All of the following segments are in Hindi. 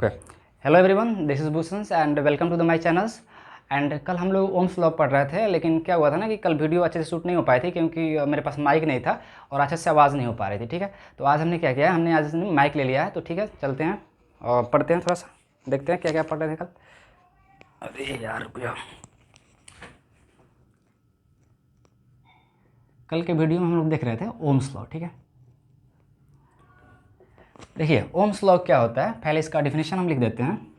Okay, hello everyone, this is Bhushan and welcome to the my channels. And कल हम लोग ओम्स लॉ पढ़ रहे थे, लेकिन क्या हुआ था ना कि कल वीडियो अच्छे से शूट नहीं हो पाई थी क्योंकि मेरे पास माइक नहीं था और अच्छे से आवाज़ नहीं हो पा रही थी। ठीक है, तो आज हमने क्या किया है, हमने आज माइक ले लिया है। तो ठीक है, चलते हैं और पढ़ते हैं, थोड़ा सा देखते हैं क्या क्या पढ़ रहे थे कल। अरे यार रुक जाओ, कल के वीडियो में हम लोग देख रहे थे ओम्स लॉ। ठीक है, देखिए ओम्स लॉ क्या होता है, पहले इसका डिफिनेशन हम लिख देते हैं।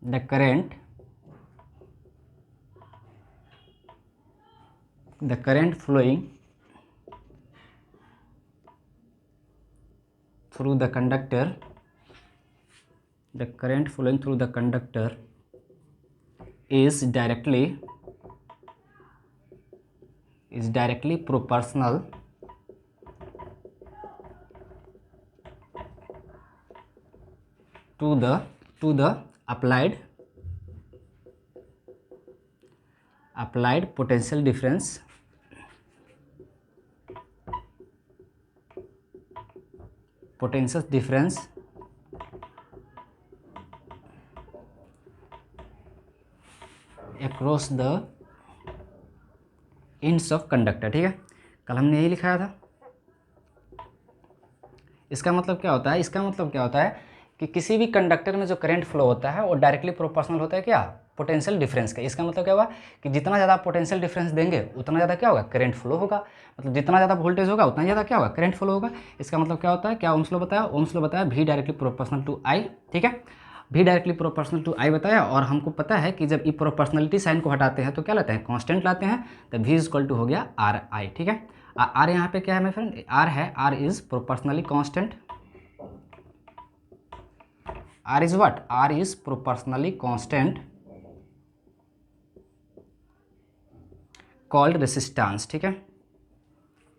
The current flowing through the conductor, the current flowing through the conductor is directly proportional to the applied potential difference across the ends of conductor। ठीक है, कल हमने यही लिखाया था। इसका मतलब क्या होता है, कि किसी भी कंडक्टर में जो करंट फ्लो होता है वो डायरेक्टली प्रोपोर्शनल होता है क्या, पोटेंशियल डिफरेंस का। इसका मतलब क्या हुआ कि जितना ज़्यादा पोटेंशियल डिफरेंस देंगे उतना ज़्यादा क्या होगा, करंट फ्लो होगा। मतलब जितना ज़्यादा वोल्टेज होगा उतना ज़्यादा क्या होगा, करंट फ्लो होगा। इसका मतलब क्या होता है, क्या ओम्स लॉ बताया, V डायरेक्टली प्रोपोर्शनल टू आई। ठीक है, V डायरेक्टली प्रोपोर्शनल टू आई बताया। और हमको पता है कि जब ये प्रोपोर्शनलिटी साइन को हटाते हैं तो क्या लाते हैं, कांस्टेंट लाते हैं। तो V इक्वल टू हो गया आर आई। ठीक है, आर यहाँ पे क्या है मेरे फ्रेंड, आर है, R is proportionally constant. R is what? R is proportionally constant called resistance। ठीक है,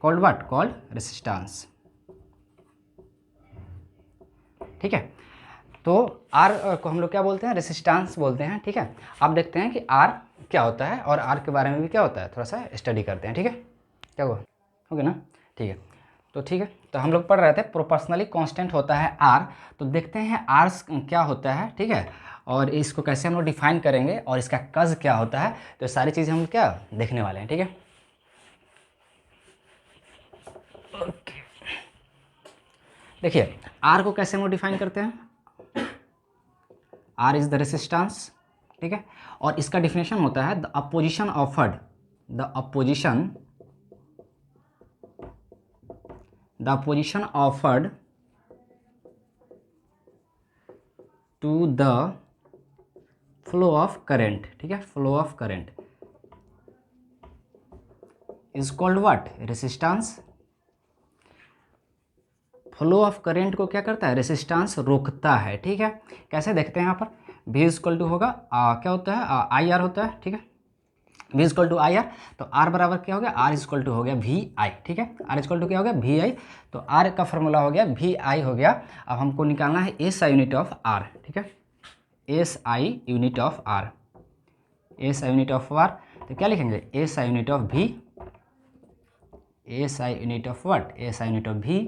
called what? Called resistance। ठीक है, तो R को हम लोग क्या बोलते हैं, रेसिस्टेंस बोलते हैं। ठीक है, अब देखते हैं कि R क्या होता है और R के बारे में भी क्या होता है, थोड़ा सा स्टडी करते हैं। ठीक है, क्या हुआ, हो गया ना। ठीक है, तो ठीक है, तो हम लोग पढ़ रहे थे प्रोपोर्शनली कांस्टेंट होता है R। तो देखते हैं R क्या होता है। ठीक है, और इसको कैसे हम लोग डिफाइन करेंगे और इसका कज क्या होता है, तो सारी चीज़ें हम क्या देखने वाले हैं। ठीक है, ओके, देखिए R को कैसे हम लोग डिफाइन करते हैं, R इज द रेसिस्टेंस। ठीक है, और इसका डिफिनेशन होता है the opposition offered to the flow of current। ठीक है, flow of current is called what, resistance. Flow of current को क्या करता है, रेसिस्टेंस रोकता है। ठीक है, कैसे देखते हैं, यहाँ पर V इक्वल टू होगा क्या होता है, आई आर होता है। ठीक है, V equal to I R, तो R बराबर क्या हो गया, R इक्वल टू हो गया वी आई। ठीक है, R इक्वल टू क्या हो गया, वी आई। तो R का फॉर्मूला हो गया वी आई हो गया। अब हमको निकालना है S I unit of R। ठीक है, S I unit of R, S I unit of R। तो क्या लिखेंगे, S I unit of V, S I unit of what, S I unit of V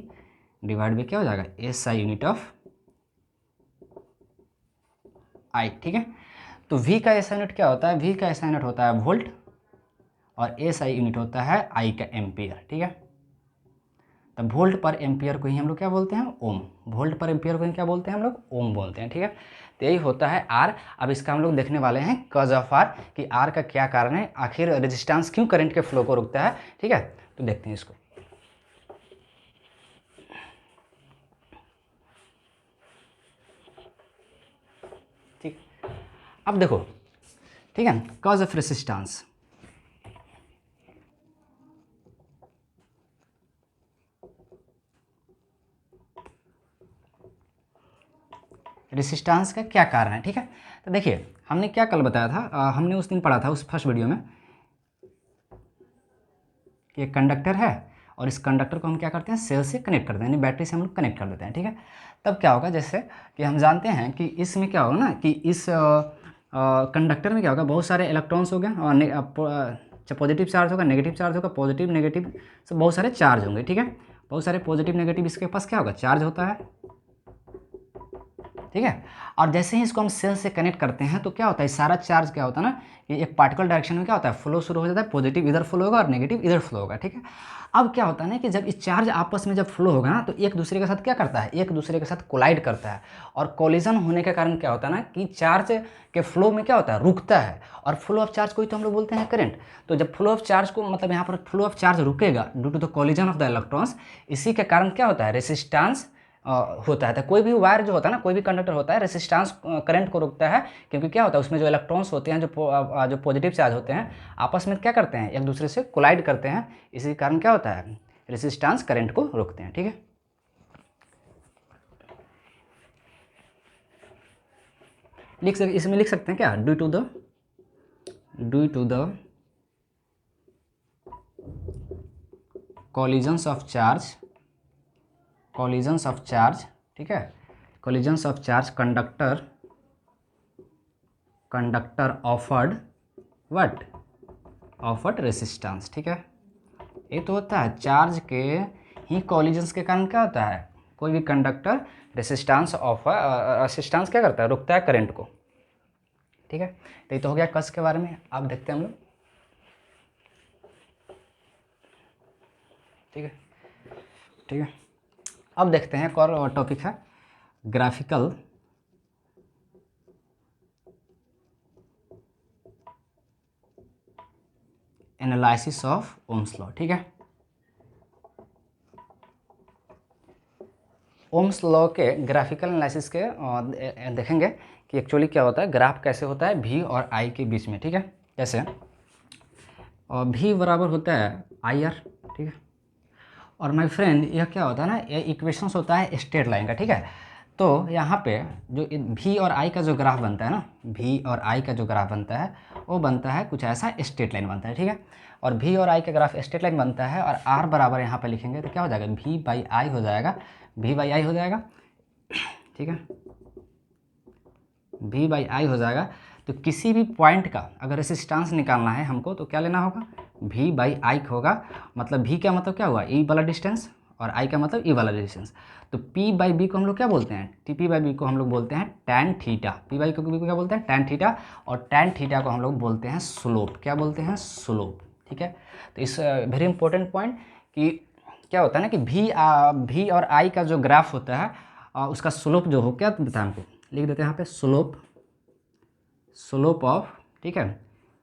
divide by क्या हो जाएगा, S I unit of I। ठीक है, तो V का एस आई यूनिट क्या होता है, V का एस आई यूनिट होता है वोल्ट और एस आई यूनिट होता है I का एम्पियर। ठीक है, तो वोल्ट पर एम्पियर को ही हम लोग क्या बोलते हैं, ओम। वोल्ट पर एम्पियर को ही क्या बोलते हैं हम लोग, ओम बोलते हैं। ठीक है, तो यही होता है R। अब इसका हम लोग देखने वाले हैं कज ऑफ R, कि R का क्या कारण है, आखिर रेजिस्टेंस क्यों करंट के फ्लो को रोकता है। ठीक है, तो देखते हैं इसको। ठीक, अब देखो, ठीक है, कॉज ऑफ रेसिस्टेंस। रेसिस्टेंस का क्या कारण है। ठीक है, तो देखिए हमने क्या कल बताया था, हमने उस दिन पढ़ा था उस फर्स्ट वीडियो में कि एक कंडक्टर है और इस कंडक्टर को हम क्या करते हैं, सेल से कनेक्ट करते हैं, यानी बैटरी से हम लोग कनेक्ट कर देते हैं। ठीक है, तब क्या होगा, जैसे कि हम जानते हैं कि इसमें क्या होगा ना, कि इस कंडक्टर में क्या होगा, बहुत सारे इलेक्ट्रॉन्स हो गए और पॉजिटिव चार्ज होगा, नेगेटिव चार्ज होगा, पॉजिटिव नेगेटिव से बहुत सारे चार्ज होंगे। ठीक है, बहुत सारे पॉजिटिव नेगेटिव इसके पास क्या होगा, चार्ज होता है, ठीक है। और जैसे ही इसको हम सेल से कनेक्ट करते हैं तो क्या होता है, सारा चार्ज क्या होता है ना कि एक पार्टिकल डायरेक्शन में क्या होता है, फ्लो शुरू हो जाता है, पॉजिटिव इधर फ्लो होगा और नेगेटिव इधर फ्लो होगा, ठीक है। अब क्या होता है ना कि जब इस चार्ज आपस में जब फ्लो होगा ना तो एक दूसरे के साथ क्या करता है, एक दूसरे के साथ कोलाइड करता है, और कोलिजन होने के कारण क्या होता है ना कि चार्ज के फ्लो में क्या होता है, रुकता है, और फ्लो ऑफ चार्ज को ही तो हम लोग बोलते हैं करंट। तो जब फ्लो ऑफ चार्ज को मतलब यहाँ पर फ्लो ऑफ चार्ज रुकेगा due to the collision of the electrons, इसी के कारण क्या होता है, रेसिस्टेंस होता है। तो कोई भी वायर जो होता है ना, कोई भी कंडक्टर होता है, रेसिस्टेंस करंट को रोकता है, क्योंकि क्या होता है उसमें जो इलेक्ट्रॉन्स होते हैं, जो पॉजिटिव चार्ज होते हैं, आपस में क्या करते हैं, एक दूसरे से कोलाइड करते हैं, इसी कारण क्या होता है, रेसिस्टेंस करंट को रोकते हैं, ठीक है। इसमें लिख सकते हैं क्या, due to the collisions of charge, ठीक है, collisions of charge conductor offered resistance, ठीक है। ये तो होता है चार्ज के ही कॉलिजन्स के कारण क्या होता है, कोई भी कंडक्टर रेसिस्टेंस क्या करता है, रुकता है करंट को, ठीक है। तो ये तो हो गया कस के बारे में। अब देखते हैं हम लोग, ठीक है, ठीक है। अब देखते हैं एक और टॉपिक है, graphical analysis of Ohm's law, ठीक है। ओम्स लॉ के ग्राफिकल एनालिसिस के देखेंगे कि एक्चुअली क्या होता है, ग्राफ कैसे होता है V और I के बीच में, ठीक है। जैसे V बराबर होता है IR, ठीक है। और माय फ्रेंड यह क्या होता है ना, ये इक्वेशंस होता है स्ट्रेट लाइन का, ठीक है। तो यहाँ पे जो V और I का जो ग्राफ बनता है ना, V और I का जो ग्राफ बनता है वो बनता है कुछ ऐसा, स्ट्रेट लाइन बनता है, ठीक है। और V और I का ग्राफ स्ट्रेट लाइन बनता है, और R बराबर यहाँ पे लिखेंगे तो क्या हो जाएगा, V/I हो जाएगा, V/I हो जाएगा, ठीक है, V/I हो जाएगा। तो किसी भी पॉइंट का अगर रेसिस्टेंस निकालना है हमको तो क्या लेना होगा, V/I होगा। मतलब V का मतलब क्या हुआ, E वाला डिस्टेंस, और I का मतलब E वाला डिस्टेंस। तो P/B को हम लोग क्या बोलते हैं, P/B को हम लोग बोलते हैं tan थीटा, P/B को क्या बोलते हैं, tan थीटा, और tan थीटा को हम लोग बोलते हैं स्लोप, क्या बोलते हैं, स्लोप, ठीक है। तो इस वेरी इंपॉर्टेंट पॉइंट कि क्या होता है ना कि V और I का जो ग्राफ होता है उसका स्लोप जो हो, क्या बताया हमको, लिख देते हैं यहाँ पे, स्लोप ऑफ, ठीक है,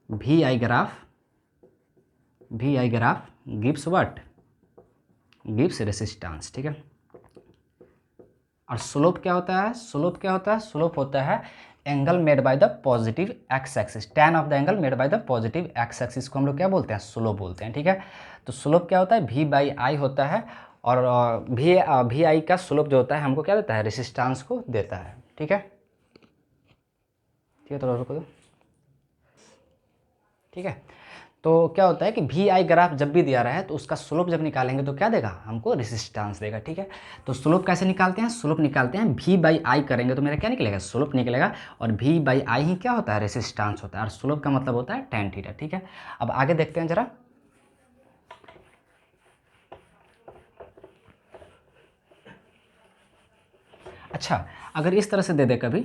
VI graph gives what, gives resistance, ठीक है। और स्लोप क्या होता है, स्लोप होता है angle made by the positive X axis, tan of the angle made by the positive X axis को हम लोग क्या बोलते हैं, स्लोप बोलते हैं, ठीक है। तो स्लोप क्या होता है, V/I होता है, और VI का स्लोप जो होता है हमको क्या देता है, रेसिस्टेंस को देता है, ठीक है, ठीक है। तो रुको दो, ठीक है। तो क्या होता है कि VI ग्राफ जब भी दिया रहा है तो उसका स्लोप जब निकालेंगे तो क्या देगा, हमको रेसिस्टेंस देगा, ठीक है। तो स्लोप कैसे निकालते हैं, स्लोप निकालते हैं V/I करेंगे तो मेरा क्या निकलेगा, स्लोप निकलेगा, और V/I ही क्या होता है, रेसिस्टेंस होता है, और स्लोप का मतलब होता है tan थीटा, ठीक है। अब आगे देखते हैं जरा, अच्छा अगर इस तरह से दे दे कभी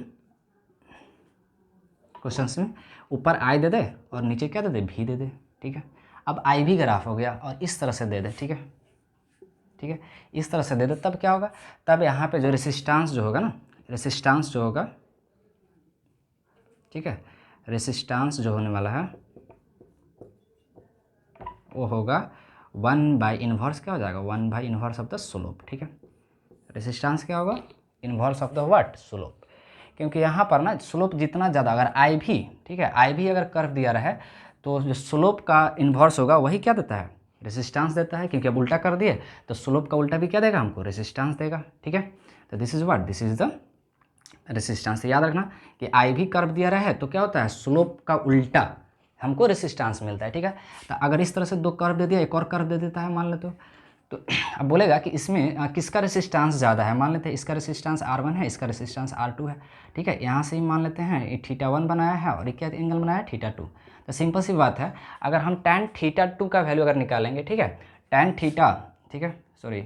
क्वेश्चंस में, ऊपर I दे दे और नीचे क्या दे दे, V दे दे, ठीक है। अब I भी ग्राफ हो गया और इस तरह से दे दे, ठीक है, ठीक है, इस तरह से दे दे, तब क्या होगा, तब यहाँ पे जो रेसिस्टेंस जो होगा ना, रेसिस्टेंस जो होगा, ठीक है, रेसिस्टेंस जो होने वाला है वो होगा 1/इनवर्स, क्या हो जाएगा, 1/इनवर्स ऑफ द स्लोप, ठीक है। रेसिस्टेंस क्या होगा, inverse of the what, slope. क्योंकि यहाँ पर ना स्लोप जितना ज़्यादा, अगर I भी, ठीक है, I भी अगर कर्व दिया रहे तो जो स्लोप का इन्वर्स होगा वही क्या देता है, रेसिस्टेंस देता है, क्योंकि अब उल्टा कर दिए तो स्लोप का उल्टा भी क्या देगा हमको, रेसिस्टेंस देगा, ठीक है। तो this is what, this is the resistance. याद रखना कि I भी कर्व दिया रहा है तो क्या होता है, स्लोप का उल्टा हमको रेसिस्टेंस मिलता है, ठीक है। तो अगर इस तरह से दो कर्व दे दिया, एक और कर्व दे देता है मान लेते हो, तो अब बोलेगा कि इसमें किसका रेसिस्टेंस ज़्यादा है, मान लेते हैं इसका रेसिस्टेंस R1 है, इसका रेसिस्टेंस R2 है, ठीक है। यहाँ से ही मान लेते हैं ये θ1 बनाया है और ये क्या एंगल बनाया है, θ2। तो सिंपल सी बात है, अगर हम tan θ2 का वैल्यू अगर निकालेंगे, ठीक है, tan θ, ठीक है, सॉरी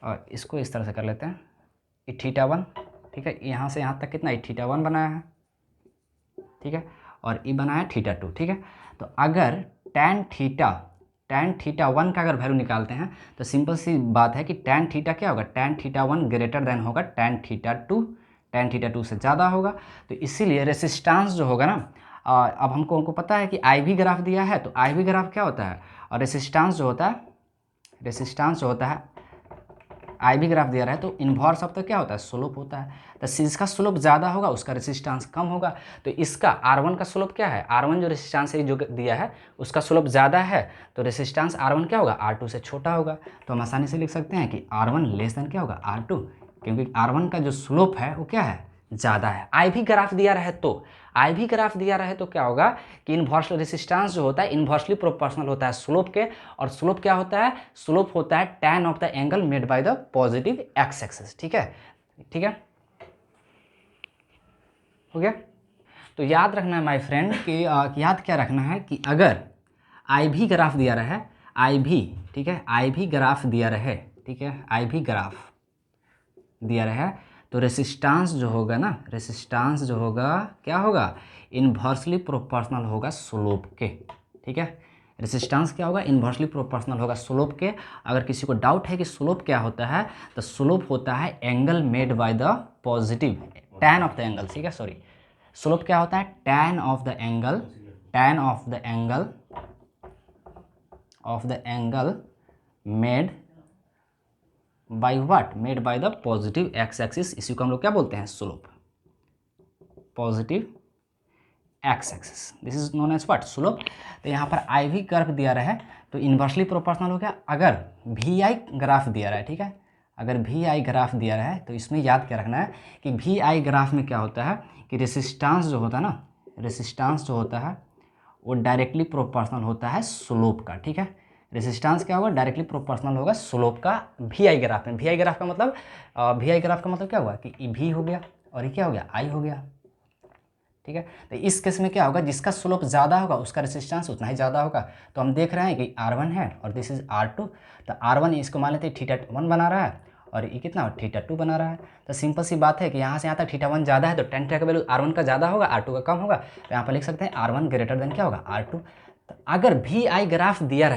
और इसको इस तरह से कर लेते हैं, ई थीटा 1, ठीक है, यहाँ से यहाँ तक कितना, ई थीटा 1 बनाया है, ठीक है, और ई बनाया थीटा 2, ठीक है। तो अगर tan थीटा 1 का अगर वैल्यू निकालते हैं तो सिंपल सी बात है कि tan थीटा क्या होगा, tan थीटा 1 ग्रेटर देन होगा tan थीटा 2 से ज़्यादा होगा। तो इसीलिए रेसिस्टेंस जो होगा ना, अब हमको पता है कि आई वी ग्राफ दिया है, तो आई वी ग्राफ क्या होता है, और रेसिस्टेंस जो होता है आई वी ग्राफ दिया रहा है, तो इन्वर्स ऑफ तो क्या होता है, स्लोप होता है। तो जिसका स्लोप ज़्यादा होगा उसका रेसिस्टेंस कम होगा। तो इसका R1 का स्लोप क्या है, R1 जो रेसिस्टेंस है जो दिया है उसका स्लोप ज़्यादा है, तो रेसिस्टेंस R1 क्या होगा, R2 से छोटा होगा। तो हम आसानी से लिख सकते हैं कि R1 लेस देन क्या होगा, R2, क्योंकि R1 का जो स्लोप है वो क्या है, ज़्यादा है। आई वी ग्राफ दिया रहे तो क्या होगा कि इन्वर्स रेसिस्टेंस जो होता है इन्वर्सली प्रोपोर्शनल होता है स्लोप के, और स्लोप क्या होता है, स्लोप होता है tan of the angle made by the positive X axis, ठीक है, हो गया। तो याद रखना है माय फ्रेंड कि याद क्या रखना है कि अगर आई भी ग्राफ दिया रहे, ठीक है, आई भी ग्राफ दिया रहे, ठीक है, आई भी ग्राफ दिया रहे, तो रेसिस्टेंस जो होगा क्या होगा, इन्वर्सली प्रोपोर्शनल होगा स्लोप के, ठीक है। रेसिस्टेंस क्या होगा, इन्वर्सली प्रोपोर्शनल होगा स्लोप के। अगर किसी को डाउट है कि स्लोप क्या होता है, तो स्लोप होता है angle made by the positive tan of the angle, ठीक है, सॉरी, स्लोप क्या होता है, tan of the angle made by what, made by the positive X axis, इसी को हम लोग क्या बोलते हैं, slope, positive X axis, this is known as what, slope. तो यहाँ पर आई वी कर्व दिया रहा है तो इन्वर्सली प्रोपोर्शनल हो गया। अगर वी आई ग्राफ दिया रहा है, ठीक है, अगर वी आई ग्राफ दिया रहा है तो इसमें याद क्या रखना है कि वी आई ग्राफ में क्या होता है कि रेसिस्टेंस जो होता है वो डायरेक्टली प्रोपोर्शनल होता है स्लोप का, ठीक है। रेसिस्टेंस क्या होगा, डायरेक्टली प्रोपोर्शनल होगा स्लोप का वी आई ग्राफ में। वी आई ग्राफ का मतलब क्या हुआ कि वी हो गया और ये क्या हो गया, आई हो गया, ठीक है। तो इस केस में क्या होगा, जिसका स्लोप ज़्यादा होगा उसका रेसिस्टेंस उतना ही ज़्यादा होगा। तो हम देख रहे हैं कि R1 है और दिस इज R2, तो R1 इसको मान लेते हैं थीटा 1 बना रहा है और ये कितना थीटा 2 बना रहा है। तो सिंपल सी बात है कि यहाँ से यहाँ तक थीटा 1 ज़्यादा है तो tan थीटा का वैल्यू R1 का ज़्यादा होगा, R2 का कम होगा। तो यहाँ पर लिख सकते हैं R1 ग्रेटर देन क्या होगा, R2। तो अगर वी आई ग्राफ दिया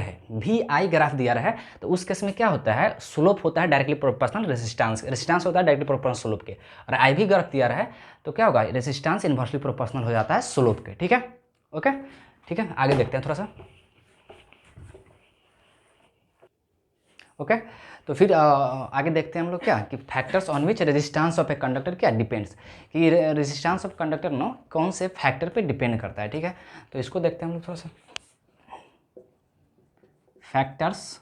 रहे तो उस केस में क्या होता है, स्लोप होता है डायरेक्टली प्रोपोर्शनल रेसिस्टेंस होता है डायरेक्टली प्रोपोर्शनल स्लोप के। और आई वी ग्राफ दिया रहा है तो क्या होगा, रेसिस्टेंस इन्वर्सली प्रोपोर्शनल हो जाता है स्लोप के, ठीक है, ओके, ठीक है। आगे देखते हैं थोड़ा सा, ओके। तो फिर आगे देखते हैं हम लोग क्या कि factors on which resistance of a conductor क्या डिपेंड्स, कि रेजिस्टेंस ऑफ कंडक्टर नो कौन से फैक्टर पे डिपेंड करता है, ठीक है। तो इसको देखते हैं हम लोग थोड़ा सा, factors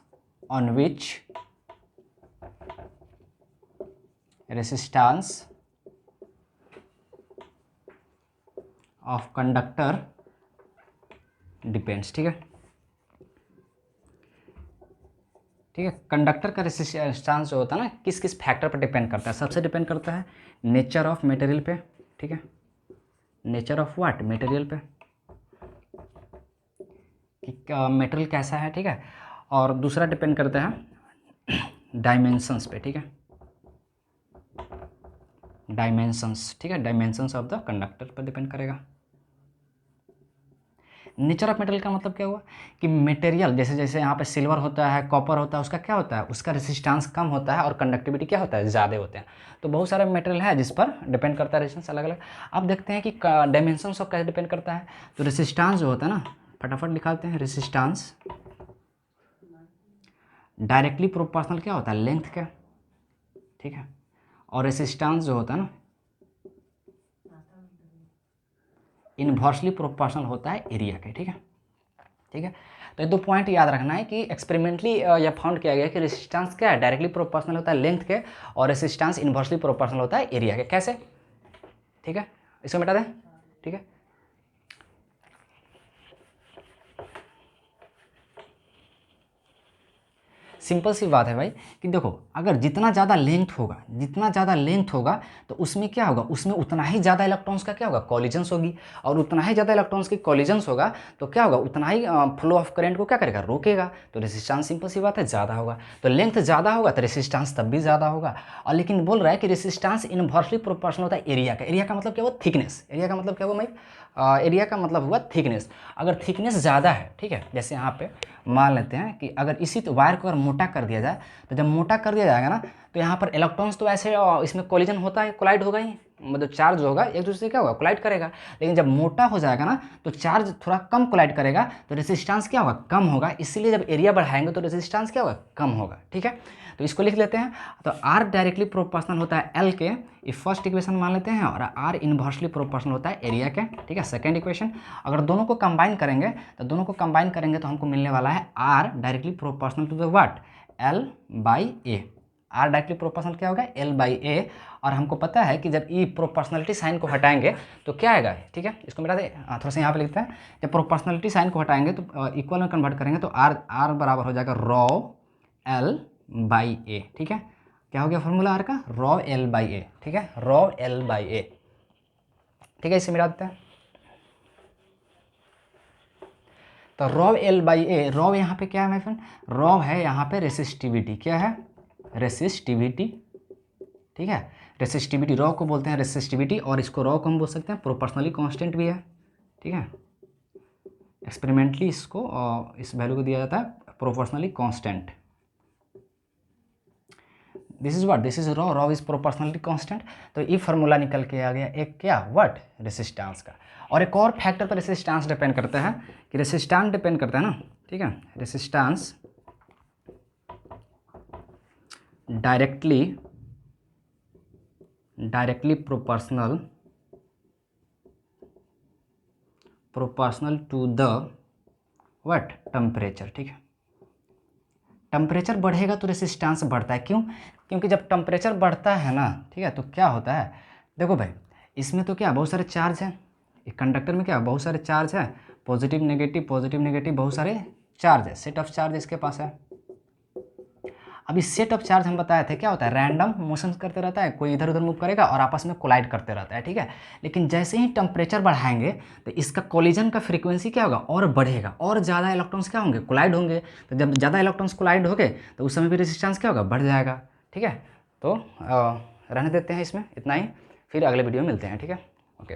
on which resistance of conductor depends, ठीक है, कंडक्टर का रेजिस्टेंस जो होता है ना किस किस फैक्टर पर डिपेंड करता है। सबसे डिपेंड करता है नेचर ऑफ मटेरियल पे, ठीक है, नेचर ऑफ व्हाट, मटेरियल पे, कि मटेरियल कैसा है, ठीक है। और दूसरा डिपेंड करता है डायमेंशंस पे, ठीक है, डायमेंशंस, ठीक है, डायमेंशंस ऑफ द कंडक्टर पर डिपेंड करेगा। नेचर ऑफ मटेरियल का मतलब क्या हुआ कि मटेरियल जैसे जैसे यहाँ पे सिल्वर होता है, कॉपर होता है, उसका क्या होता है, उसका रेसिस्टेंस कम होता है और कंडक्टिविटी क्या होता है, ज़्यादा होते हैं। तो बहुत सारे मटेरियल है जिस पर डिपेंड करता है रेजिस्टेंस अलग अलग। अब देखते हैं कि डायमेंशंस ऑफ कैसे डिपेंड करता है। तो रेसिस्टेंस जो होता है ना, फटाफट निकालते हैं, रेसिस्टेंस डायरेक्टली प्रोपोर्शनल क्या होता है, लेंथ का, ठीक है, और रेसिस्टेंस जो होता है ना इन्वर्सली प्रोपोर्शनल होता है एरिया के, ठीक है, ठीक है। तो ये दो पॉइंट याद रखना है कि एक्सपेरिमेंटली यह फाउंड किया गया कि रेसिस्टेंस क्या है, डायरेक्टली प्रोपोर्शनल होता है लेंथ के और रेसिस्टेंस इन्वर्सली प्रोपोर्शनल होता है एरिया के। कैसे, ठीक है, इसको मिटा दें, ठीक है। सिंपल सी बात है भाई कि देखो अगर जितना ज़्यादा लेंथ होगा तो उसमें क्या होगा, उसमें उतना ही ज़्यादा इलेक्ट्रॉन्स का क्या होगा, कॉलिजन्स होगी, और उतना ही ज़्यादा इलेक्ट्रॉन्स की कॉलिजन्स होगा तो क्या होगा, उतना ही फ्लो ऑफ करंट को क्या करेगा, रोकेगा। तो रेसिस्टेंस सिंपल सी बात है ज़्यादा होगा, तो लेंथ ज़्यादा होगा तो रेसिस्टेंस तब भी ज़्यादा होगा। और लेकिन बोल रहा है कि रेसिस्टेंस इनवर्सली प्रोपोर्शनल होता है एरिया का। एरिया का मतलब क्या हुआ, थिकनेस। एरिया का मतलब क्या हुआ भाई, एरिया का मतलब हुआ थिकनेस। अगर थिकनेस ज़्यादा है, ठीक है, जैसे यहाँ पे मान लेते हैं कि अगर इसी तो वायर को अगर मोटा कर दिया जाए, तो जब मोटा कर दिया जाएगा ना तो यहाँ पर इलेक्ट्रॉन्स तो ऐसे इसमें कोलिजन होता है, कोलाइड होगा ही, मतलब चार्ज होगा एक दूसरे से क्या होगा, कोलाइड करेगा। लेकिन जब मोटा हो जाएगा ना तो चार्ज थोड़ा कम कोलाइड करेगा तो रेसिस्टेंस क्या होगा, कम होगा। इसीलिए जब एरिया बढ़ाएंगे तो रेसिस्टेंस क्या होगा, कम होगा। ठीक है, तो इसको लिख लेते हैं। तो आर डायरेक्टली प्रोपोर्शनल होता है एल के, ये फर्स्ट इक्वेशन मान लेते हैं, और आर इनवर्सली प्रोपोर्शनल होता है एरिया के। ठीक है, सेकंड इक्वेशन। अगर दोनों को कंबाइन करेंगे तो हमको मिलने वाला है R directly proportional to the what, L by A. R directly proportional क्या होगा, एल बाई ए। और हमको पता है कि जब ई प्रोपोर्शनलिटी साइन को हटाएंगे तो क्या आएगा, ठीक है, इसको मिटा दे, थोड़ा सा यहाँ पे लिखते हैं। जब प्रोपोर्शनलिटी साइन को हटाएंगे तो इक्वल में कन्वर्ट करेंगे तो आर बराबर हो जाएगा रॉ एल बाई ए। ठीक है, क्या हो गया फॉर्मूला आर का, रॉ एल बाई ए। ठीक है, रॉ एल बाई ए। ठीक है, इसे मिटा देते हैं। तो raw L by A, raw यहाँ पे क्या है माय फ्रेंड, रॉ है यहाँ पे रेसिस्टिविटी। क्या है, रेसिस्टिविटी। ठीक है, रेसिस्टिविटी, रॉ को बोलते हैं रेसिस्टिविटी, और इसको रॉ को हम बोल सकते हैं प्रोपोर्शनली कांस्टेंट भी है। ठीक है, एक्सपेरिमेंटली इसको इस वैल्यू को दिया जाता है proportionally constant. This is what, this is raw, raw is proportionally constant. तो ये फार्मूला निकल के आ गया एक क्या, व्हाट, रेसिस्टेंस का। और एक और फैक्टर पर रेसिस्टेंस डिपेंड करता है, कि रेसिस्टेंस डिपेंड करता है ना, ठीक है, resistance directly proportional to the what, temperature. ठीक है, टेम्परेचर बढ़ेगा तो रेसिस्टेंस बढ़ता है। क्यों, क्योंकि जब टेम्परेचर बढ़ता है ना, ठीक है, तो क्या होता है, देखो भाई, इसमें तो क्या बहुत सारे चार्ज हैं, एक कंडक्टर में क्या बहुत सारे चार्ज है, पॉजिटिव नेगेटिव बहुत सारे चार्ज है, सेट ऑफ चार्ज इसके पास है। अब इस सेट ऑफ चार्ज हम बताए थे क्या होता है, रैंडम मोशन करते रहता है, कोई इधर उधर मूव करेगा और आपस में कोलाइड करते रहता है। ठीक है, लेकिन जैसे ही टेम्परेचर बढ़ाएंगे तो इसका कोलिजन का फ्रीक्वेंसी क्या होगा, और बढ़ेगा, और ज़्यादा इलेक्ट्रॉन्स क्या होंगे, कोलाइड होंगे। तो जब ज़्यादा इलेक्ट्रॉन्स कोलाइड हो गए तो उस समय भी रेजिस्टेंस क्या होगा, बढ़ जाएगा। ठीक है, तो रहने देते हैं इसमें इतना ही, फिर अगले वीडियो में मिलते हैं। ठीक है, ओके।